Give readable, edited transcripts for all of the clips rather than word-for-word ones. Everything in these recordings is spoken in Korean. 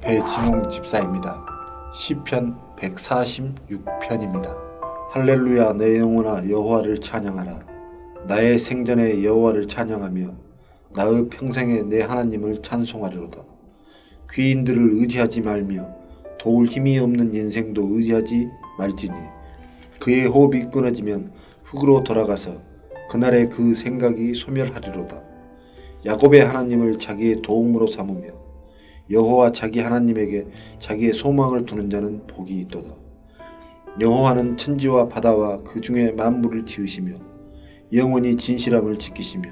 배진웅 집사입니다. 시편 146편입니다. 할렐루야, 내 영혼아 여호와를 찬양하라. 나의 생전에 여호와를 찬양하며 나의 평생에 내 하나님을 찬송하리로다. 귀인들을 의지하지 말며 도울 힘이 없는 인생도 의지하지 말지니 그의 호흡이 끊어지면 흙으로 돌아가서 그날의 그 생각이 소멸하리로다. 야곱의 하나님을 자기의 도움으로 삼으며 여호와 자기 하나님에게 자기의 소망을 두는 자는 복이 있도다. 여호와는 천지와 바다와 그 중에 만물을 지으시며 영원히 진실함을 지키시며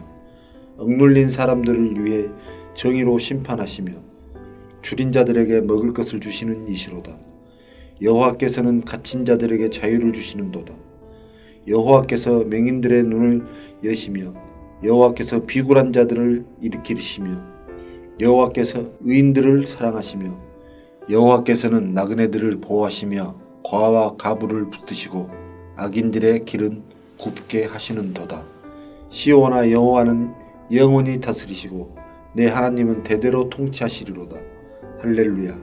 억눌린 사람들을 위해 정의로 심판하시며 줄인 자들에게 먹을 것을 주시는 이시로다. 여호와께서는 갇힌 자들에게 자유를 주시는도다. 여호와께서 맹인들의 눈을 여시며 여호와께서 비굴한 자들을 일으키시며 여호와께서 의인들을 사랑하시며 여호와께서는 나그네들을 보호하시며 과와 가부를 붙드시고 악인들의 길은 굽게 하시는도다. 시온아, 여호와는 영원히 다스리시고 내 하나님은 대대로 통치하시리로다. 할렐루야.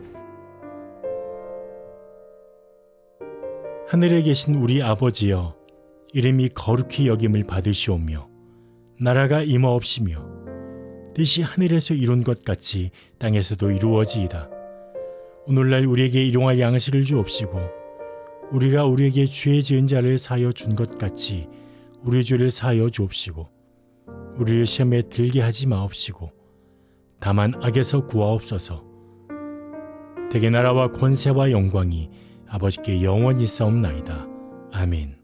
하늘에 계신 우리 아버지여, 이름이 거룩히 여김을 받으시오며 나라가 임하옵시며 뜻이 하늘에서 이룬 것 같이 땅에서도 이루어지이다. 오늘날 우리에게 일용할 양식을 주옵시고 우리가 우리에게 죄 지은 자를 사하여 준 것 같이 우리 죄를 사하여 주옵시고 우리를 시험에 들게 하지 마옵시고 다만 악에서 구하옵소서. 대개 나라와 권세와 영광이 아버지께 영원히 싸움나이다. 아멘.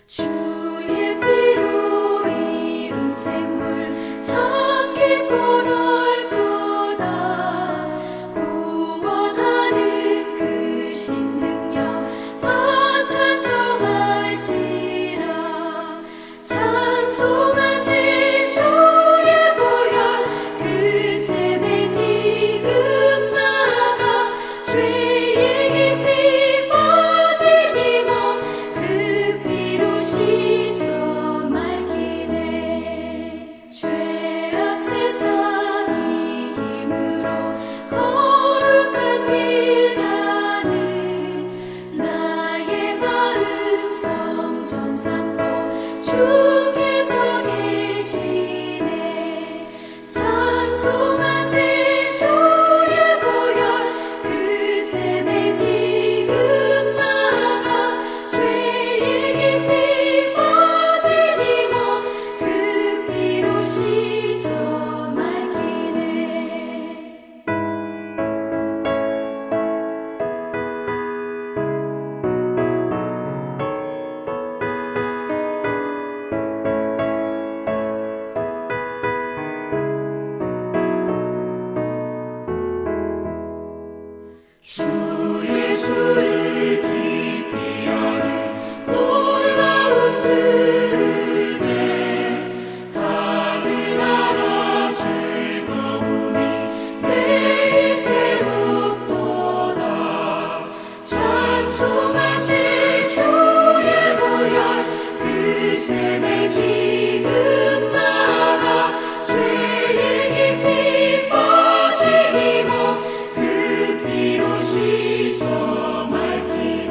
주의 피로 이룬 샘물 참 깊고 넓도다. 구원하는 그 신능력 다 찬송할지라. 찬송하세 주의 보혈 그 샘에 지금 나가 죄의 깊이 빠진 이 몸 그 피로 씻어 맑히네. 죄악 세상 이김으로 거룩한 길 가는 나의 마음 성전 삼고 주께서 계시네. 찬송하세 주의 보혈 그 샘에 지금 나가 죄의 깊이 빠진 이 몸 그 피로 씻어 맑히네. 주 예수를 깊이 아는 놀라운 그 은혜, 하늘나라 즐거움이 매일 새롭도다. 찬송하세 주의 보혈 그 샘에 지금 나가 죄의 깊이 빠진 이 몸 그 피로 씻어 맑히네.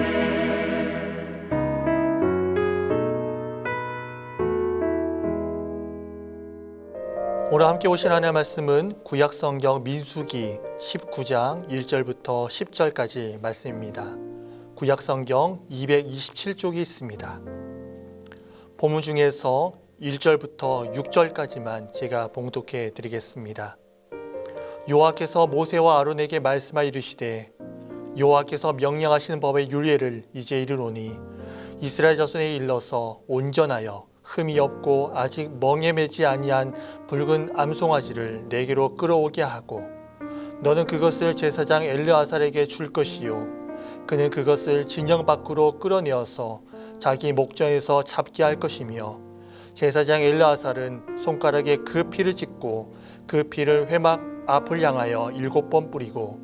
오늘 함께 오신 하나님의 말씀은 구약성경 민수기 19장 1절부터 10절까지 말씀입니다. 구약성경 227쪽이 있습니다. 본문 중에서 1절부터 6절까지만 제가 봉독해 드리겠습니다. 여호와께서 모세와 아론에게 말씀하여 이르시되 여호와께서 명령하시는 법의 율례를 이제 이르노니 이스라엘 자손에 일러서 온전하여 흠이 없고 아직 멍에 매지 아니한 붉은 암송아지를 내게로 끌어오게 하고 너는 그것을 제사장 엘르아살에게 줄 것이요 그는 그것을 진영 밖으로 끌어내어서 자기 목전에서 잡게 할 것이며 제사장 엘르아살은 손가락에 그 피를 찍고 그 피를 회막 앞을 향하여 7번 뿌리고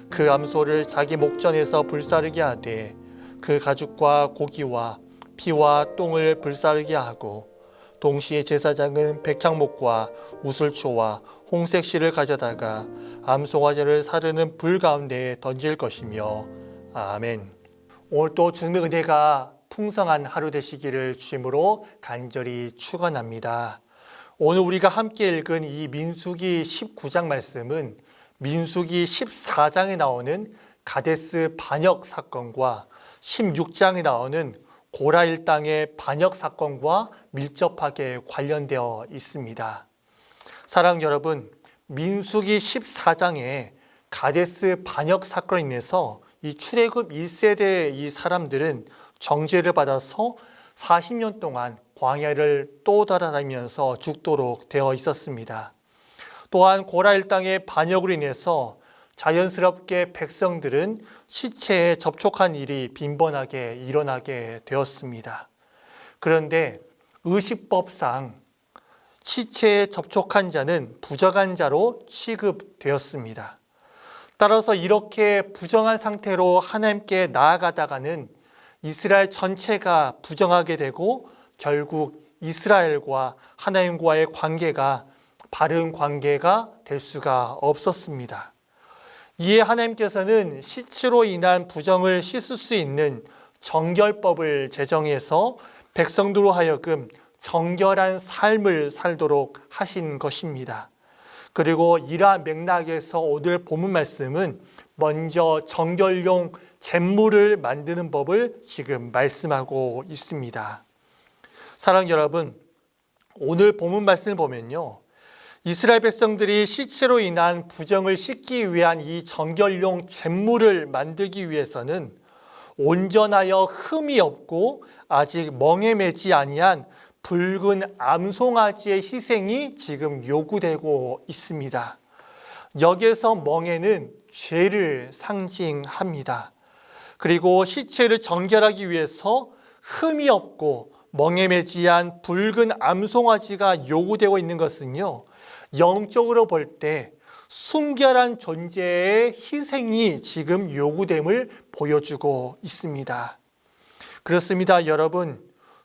그 암소를 자기 목전에서 불사르게 하되 그 가죽과 고기와 피와 똥을 불사르게 하고 동시에 제사장은 백향목과 우슬초와 홍색 실을 가져다가 암소가지를 사르는 불 가운데에 던질 것이며 아멘. 오늘 또 주님의 은혜가 풍성한 하루 되시기를 주님으로 간절히 축원합니다. 오늘 우리가 함께 읽은 이 민수기 19장 말씀은 민수기 14장에 나오는 가데스 반역 사건과 16장에 나오는 고라 일당의 반역 사건과 밀접하게 관련되어 있습니다. 사랑하는 여러분, 민수기 14장에 가데스 반역 사건으로 인해서 이 출애굽 1세대 이 사람들은 정죄를 받아서 40년 동안 광야를 또 돌아다니면서 죽도록 되어 있었습니다. 또한 고라 일당의 반역으로 인해서 자연스럽게 백성들은 시체에 접촉한 일이 빈번하게 일어나게 되었습니다. 그런데 의식법상 시체에 접촉한 자는 부정한 자로 취급되었습니다. 따라서 이렇게 부정한 상태로 하나님께 나아가다가는 이스라엘 전체가 부정하게 되고 결국 이스라엘과 하나님과의 관계가 바른 관계가 될 수가 없었습니다. 이에 하나님께서는 시체로 인한 부정을 씻을 수 있는 정결법을 제정해서 백성들로 하여금 정결한 삶을 살도록 하신 것입니다. 그리고 이러한 맥락에서 오늘 본문 말씀은 먼저 정결용 잿물을 만드는 법을 지금 말씀하고 있습니다. 사랑하는 여러분, 오늘 본문 말씀을 보면요, 이스라엘 백성들이 시체로 인한 부정을 씻기 위한 이 정결용 잿물을 만들기 위해서는 온전하여 흠이 없고 아직 멍에 매지 아니한 붉은 암송아지의 희생이 지금 요구되고 있습니다. 여기에서 멍에는 죄를 상징합니다. 그리고 시체를 정결하기 위해서 흠이 없고 멍에 매지 않은 붉은 암송아지가 요구되고 있는 것은요, 영적으로 볼 때 순결한 존재의 희생이 지금 요구됨을 보여주고 있습니다. 그렇습니다, 여러분.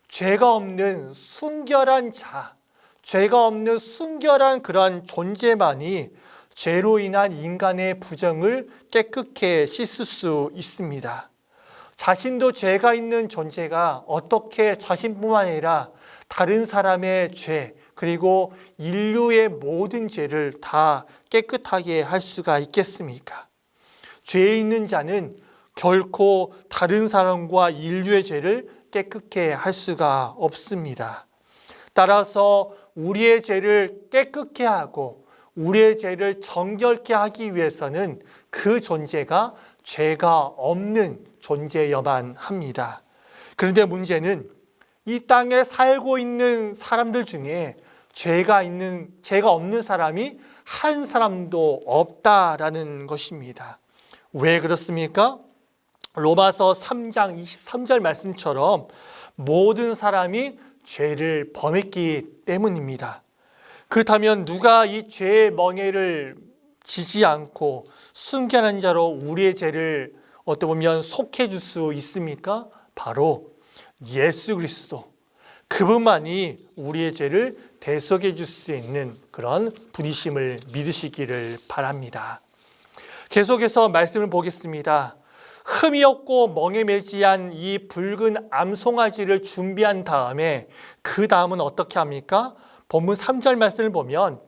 죄가 없는 순결한 자, 죄가 없는 순결한 그러한 존재만이 죄로 인한 인간의 부정을 깨끗게 씻을 수 있습니다. 자신도 죄가 있는 존재가 어떻게 자신뿐만 아니라 다른 사람의 죄, 그리고 인류의 모든 죄를 다 깨끗하게 할 수가 있겠습니까? 죄 있는 자는 결코 다른 사람과 인류의 죄를 깨끗게 할 수가 없습니다. 따라서 우리의 죄를 깨끗게 하고 우리의 죄를 정결케 하기 위해서는 그 존재가 죄가 없는 존재여만 합니다. 그런데 문제는 이 땅에 살고 있는 사람들 중에 죄가 없는 사람이 한 사람도 없다라는 것입니다. 왜 그렇습니까? 로마서 3장 23절 말씀처럼 모든 사람이 죄를 범했기 때문입니다. 그렇다면 누가 이 죄의 멍에를 지지 않고 순결한 자로 우리의 죄를 어떻게 보면 속해 줄 수 있습니까? 바로 예수 그리스도, 그분만이 우리의 죄를 대속해 줄 수 있는 그런 분이심을 믿으시기를 바랍니다. 계속해서 말씀을 보겠습니다. 흠이 없고 멍에 매지 않은 이 붉은 암송아지를 준비한 다음에 그 다음은 어떻게 합니까? 본문 3절 말씀을 보면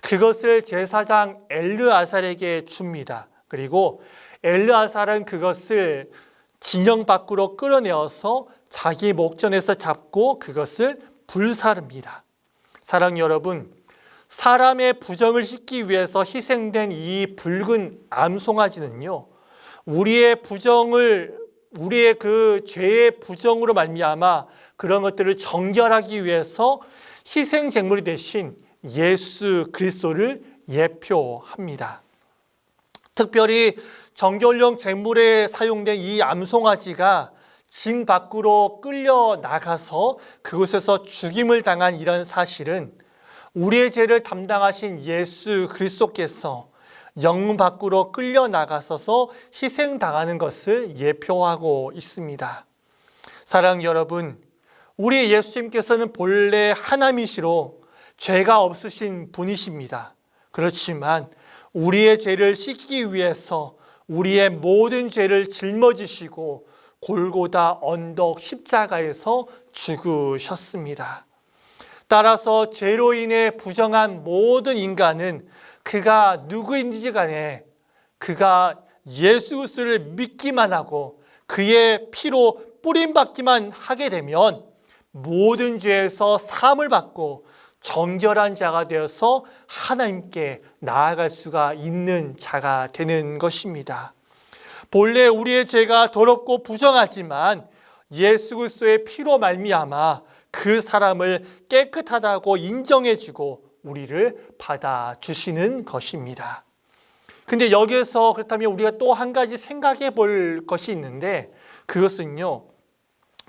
그것을 제사장 엘르아살에게 줍니다. 그리고 엘르아살은 그것을 진영 밖으로 끌어내어서 자기 목전에서 잡고 그것을 불사릅니다. 사랑하는 여러분, 사람의 부정을 씻기 위해서 희생된 이 붉은 암송아지는요, 우리의 그 죄의 부정으로 말미암아 그런 것들을 정결하기 위해서 희생 제물이 되신 예수 그리스도를 예표합니다. 특별히 정결용 제물에 사용된 이 암송아지가 진 밖으로 끌려 나가서 그곳에서 죽임을 당한 이런 사실은 우리의 죄를 담당하신 예수 그리스도께서 영문 밖으로 끌려 나가서서 희생당하는 것을 예표하고 있습니다. 사랑하는 여러분, 우리 예수님께서는 본래 하나님이시로 죄가 없으신 분이십니다. 그렇지만 우리의 죄를 씻기 위해서 우리의 모든 죄를 짊어지시고 골고다 언덕 십자가에서 죽으셨습니다. 따라서 죄로 인해 부정한 모든 인간은 그가 누구인지 간에 그가 예수 그리스도를 믿기만 하고 그의 피로 뿌림받기만 하게 되면 모든 죄에서 사함을 받고 정결한 자가 되어서 하나님께 나아갈 수가 있는 자가 되는 것입니다. 본래 우리의 죄가 더럽고 부정하지만 예수 그리스도의 피로 말미암아 그 사람을 깨끗하다고 인정해주고 우리를 받아주시는 것입니다. 근데 여기에서 그렇다면 우리가 또 한 가지 생각해 볼 것이 있는데, 그것은요,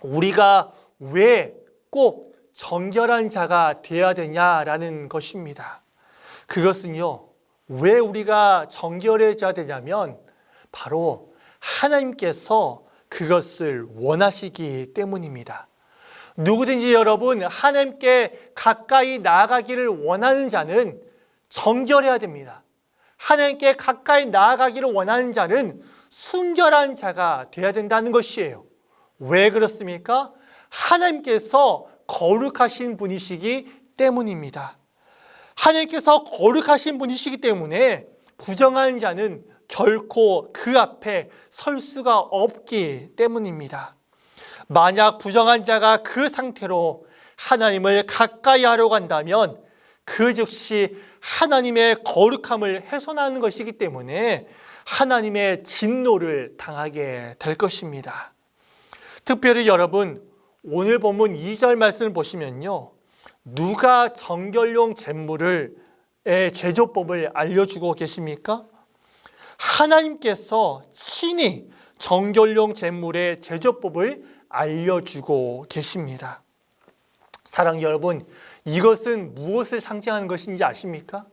우리가 왜 꼭 정결한 자가 되어야 되냐라는 것입니다. 그것은요, 왜 우리가 정결해져야 되냐면 바로 하나님께서 그것을 원하시기 때문입니다. 누구든지 여러분, 하나님께 가까이 나아가기를 원하는 자는 정결해야 됩니다. 하나님께 가까이 나아가기를 원하는 자는 순결한 자가 되어야 된다는 것이에요. 왜 그렇습니까? 하나님께서 거룩하신 분이시기 때문입니다. 하나님께서 거룩하신 분이시기 때문에 부정한 자는 결코 그 앞에 설 수가 없기 때문입니다. 만약 부정한 자가 그 상태로 하나님을 가까이 하려고 한다면 그 즉시 하나님의 거룩함을 훼손하는 것이기 때문에 하나님의 진노를 당하게 될 것입니다. 특별히 여러분, 오늘 본문 2절 말씀을 보시면요, 누가 정결용 제물의 제조법을 알려주고 계십니까? 하나님께서 친히 정결용 제물의 제조법을 알려주고 계십니다. 사랑하는 여러분, 이것은 무엇을 상징하는 것인지 아십니까?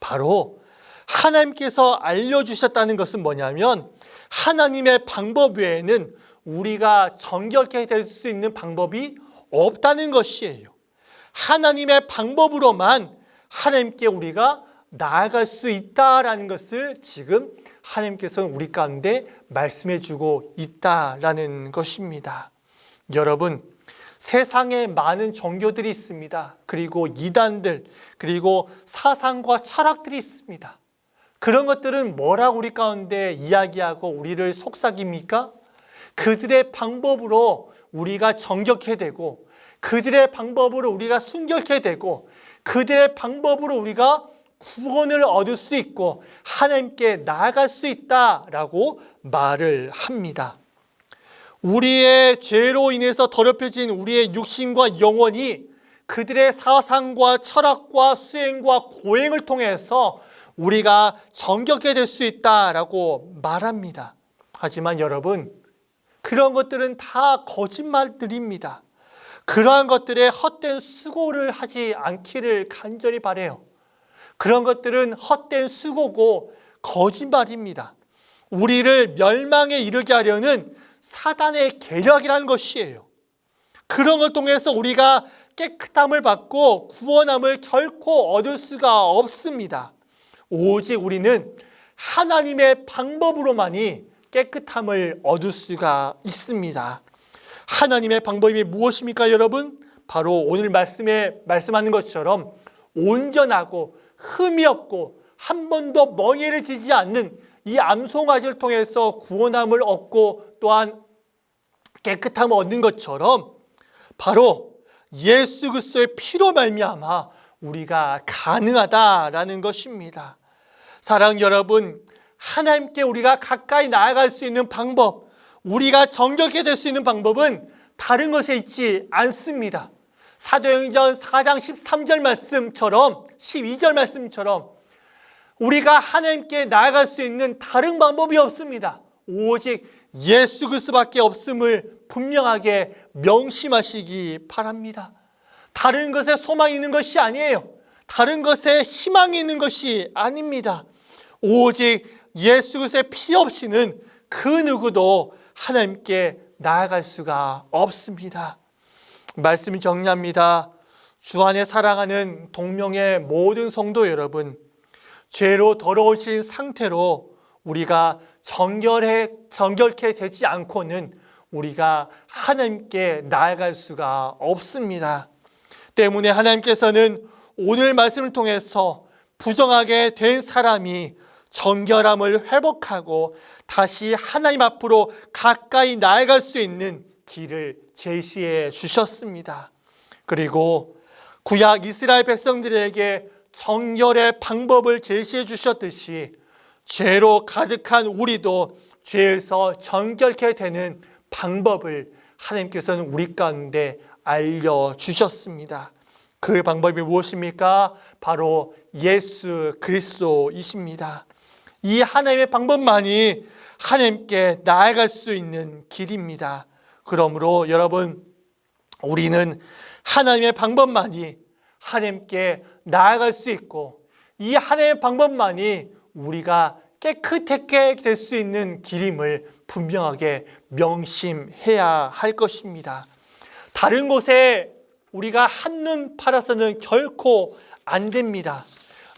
바로 하나님께서 알려주셨다는 것은 뭐냐면 하나님의 방법 외에는 우리가 정결케 될 수 있는 방법이 없다는 것이에요. 하나님의 방법으로만 하나님께 우리가 나아갈 수 있다라는 것을 지금 하나님께서는 우리 가운데 말씀해 주고 있다라는 것입니다. 여러분, 세상에 많은 종교들이 있습니다. 그리고 이단들, 그리고 사상과 철학들이 있습니다. 그런 것들은 뭐라고 우리 가운데 이야기하고 우리를 속삭입니까? 그들의 방법으로 우리가 정결케 되고, 그들의 방법으로 우리가 순결케 되고, 그들의 방법으로 우리가 구원을 얻을 수 있고 하나님께 나아갈 수 있다라고 말을 합니다. 우리의 죄로 인해서 더럽혀진 우리의 육신과 영혼이 그들의 사상과 철학과 수행과 고행을 통해서 우리가 정결케 될 수 있다라고 말합니다. 하지만 여러분, 그런 것들은 다 거짓말들입니다. 그러한 것들에 헛된 수고를 하지 않기를 간절히 바라요. 그런 것들은 헛된 수고고 거짓말입니다. 우리를 멸망에 이르게 하려는 사단의 계략이라는 것이에요. 그런 걸 통해서 우리가 깨끗함을 받고 구원함을 결코 얻을 수가 없습니다. 오직 우리는 하나님의 방법으로만이 깨끗함을 얻을 수가 있습니다. 하나님의 방법이 무엇입니까, 여러분? 바로 오늘 말씀에 말씀하는 것처럼 온전하고 흠이 없고 한 번도 멍에를 지지 않는 이 암송아지를 통해서 구원함을 얻고 또한 깨끗함을 얻는 것처럼 바로 예수 그리스도의 피로 말미암아 우리가 가능하다라는 것입니다. 사랑하는 여러분, 하나님께 우리가 가까이 나아갈 수 있는 방법, 우리가 정결케 될 수 있는 방법은 다른 것에 있지 않습니다. 사도행전 4장 13절 말씀처럼 12절 말씀처럼 우리가 하나님께 나아갈 수 있는 다른 방법이 없습니다. 오직 예수 그리스도밖에 없음을 분명하게 명심하시기 바랍니다. 다른 것에 소망이 있는 것이 아니에요. 다른 것에 희망이 있는 것이 아닙니다. 오직 예수 그리스도의 피 없이는 그 누구도 하나님께 나아갈 수가 없습니다. 말씀이 정리합니다. 주 안에 사랑하는 동명의 모든 성도 여러분, 죄로 더러우신 상태로 우리가 정결케 되지 않고는 우리가 하나님께 나아갈 수가 없습니다. 때문에 하나님께서는 오늘 말씀을 통해서 부정하게 된 사람이 정결함을 회복하고 다시 하나님 앞으로 가까이 나아갈 수 있는 길을 제시해 주셨습니다. 그리고 구약 이스라엘 백성들에게 정결의 방법을 제시해 주셨듯이 죄로 가득한 우리도 죄에서 정결케 되는 방법을 하나님께서는 우리 가운데 알려주셨습니다. 그 방법이 무엇입니까? 바로 예수 그리스도이십니다. 이 하나님의 방법만이 하나님께 나아갈 수 있는 길입니다. 그러므로 여러분, 우리는 하나님의 방법만이 하나님께 나아갈 수 있고 이 하나님의 방법만이 우리가 깨끗하게 될 수 있는 길임을 분명하게 명심해야 할 것입니다. 다른 곳에 우리가 한눈 팔아서는 결코 안 됩니다.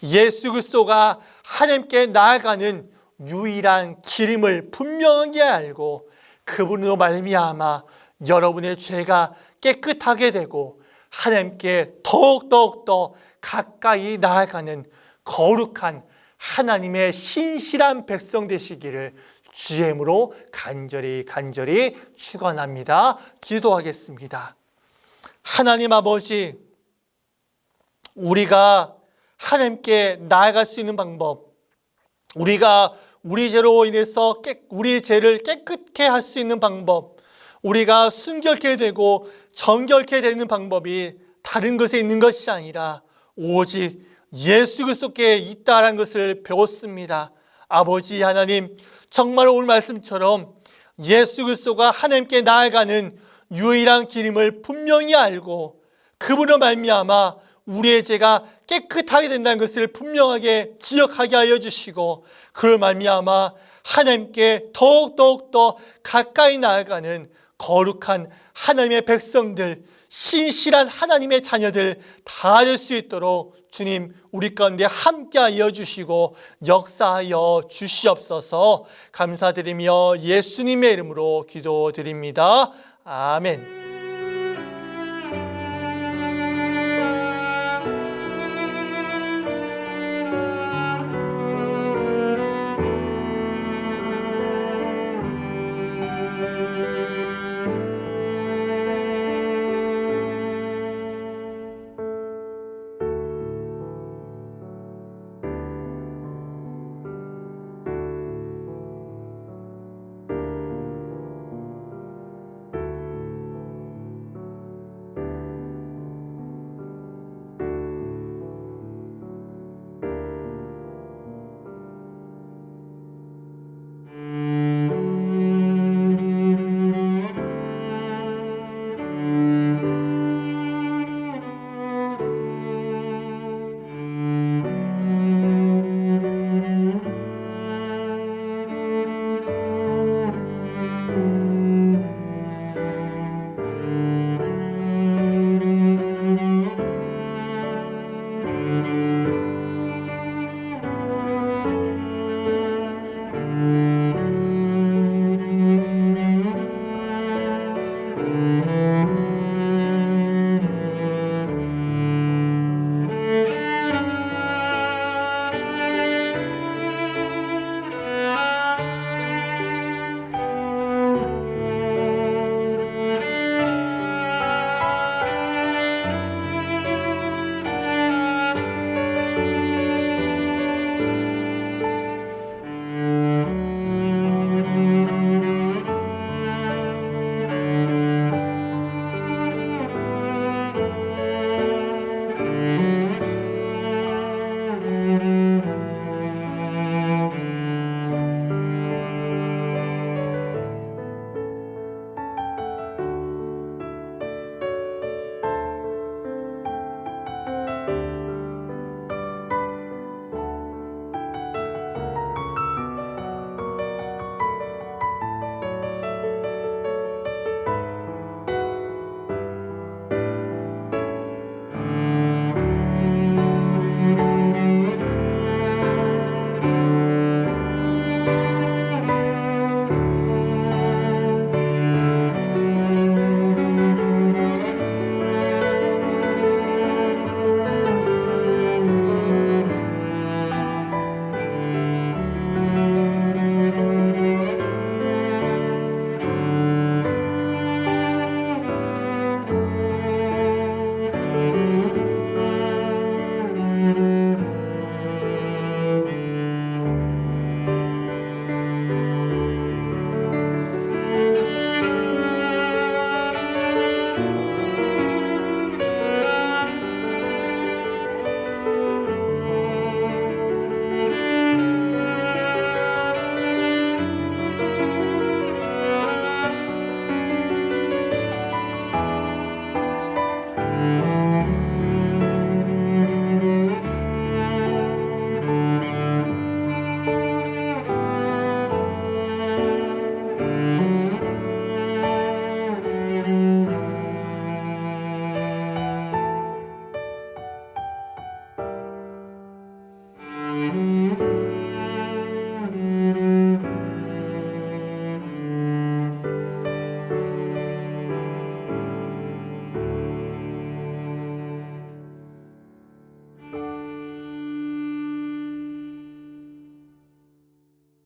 예수 그리스도가 하나님께 나아가는 유일한 길임을 분명하게 알고 그분으로 말미암아 여러분의 죄가 깨끗하게 되고 하나님께 더욱더 가까이 나아가는 거룩한 하나님의 신실한 백성 되시기를 주의 이름으로 간절히 축원합니다. 기도하겠습니다. 하나님 아버지, 우리가 하나님께 나아갈 수 있는 방법, 우리가 우리 죄로 인해서 우리 죄를 깨끗게 할 수 있는 방법, 우리가 순결케 되고 정결케 되는 방법이 다른 것에 있는 것이 아니라 오직 예수 그리스도께 있다라는 것을 배웠습니다. 아버지 하나님, 정말 오늘 말씀처럼 예수 그리스도가 하나님께 나아가는 유일한 길임을 분명히 알고 그분으로 말미암아 우리의 죄가 깨끗하게 된다는 것을 분명하게 기억하게 하여 주시고 그로 말미암아 하나님께 더욱더 가까이 나아가는 거룩한 하나님의 백성들, 신실한 하나님의 자녀들 다 될 수 있도록 주님 우리 가운데 함께하여 주시고 역사하여 주시옵소서. 감사드리며 예수님의 이름으로 기도드립니다. 아멘.